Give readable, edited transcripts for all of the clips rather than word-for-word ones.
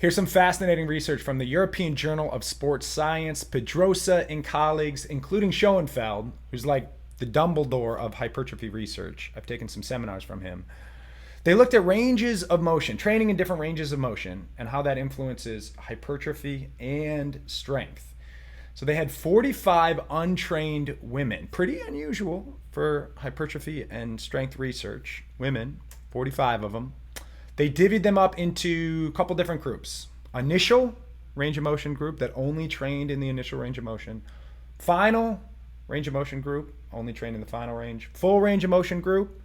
Here's some fascinating research from the European Journal of Sports Science. Pedrosa and colleagues, including Schoenfeld, who's like the Dumbledore of hypertrophy research. I've taken some seminars from him. They looked at ranges of motion, training in different ranges of motion, and how that influences hypertrophy and strength. So they had 45 untrained women, pretty unusual for hypertrophy and strength research. Women, 45 of them. They divvied them up into a couple different groups. Initial range of motion group that only trained in the initial range of motion. Final range of motion group, only trained in the final range. Full range of motion group.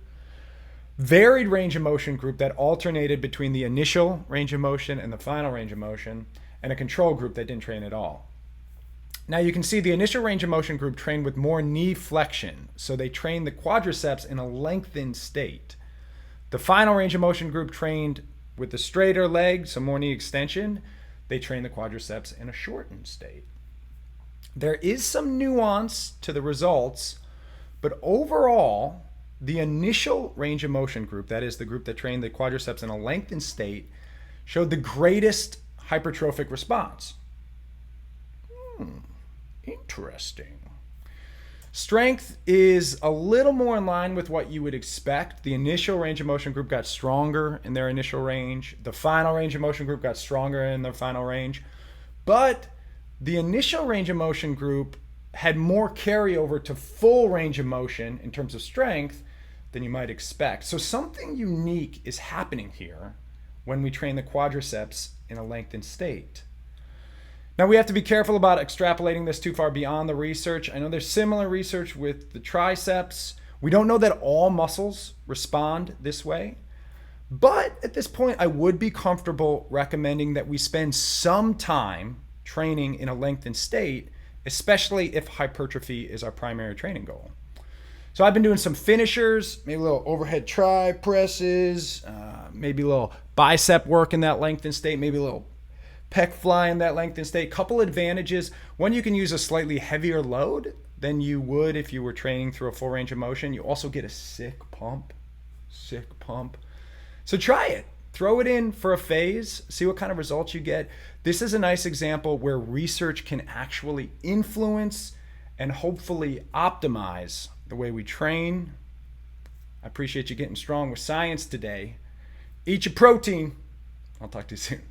Varied range of motion group that alternated between the initial range of motion and the final range of motion. And a control group that didn't train at all. Now you can see the initial range of motion group trained with more knee flexion. So they trained the quadriceps in a lengthened state. The final range of motion group trained with the straighter leg, some more knee extension. They trained the quadriceps in a shortened state. There is some nuance to the results, but overall, the initial range of motion group, that is the group that trained the quadriceps in a lengthened state, showed the greatest hypertrophic response. Interesting. Strength is a little more in line with what you would expect. The initial range of motion group got stronger in their initial range. The final range of motion group got stronger in their final range. But the initial range of motion group had more carryover to full range of motion in terms of strength than you might expect. So something unique is happening here when we train the quadriceps in a lengthened state. Now we have to be careful about extrapolating this too far beyond the research. I know there's similar research with the triceps. We don't know that all muscles respond this way. But at this point, I would be comfortable recommending that we spend some time training in a lengthened state, especially if hypertrophy is our primary training goal. So I've been doing some finishers, maybe a little overhead tri presses, maybe a little bicep work in that lengthened state, maybe a little pec fly in that lengthened state. Couple advantages. One, you can use a slightly heavier load than you would if you were training through a full range of motion. You also get a sick pump. So try it. Throw it in for a phase. See what kind of results you get. This is a nice example where research can actually influence and hopefully optimize the way we train. I appreciate you getting strong with science today. Eat your protein. I'll talk to you soon.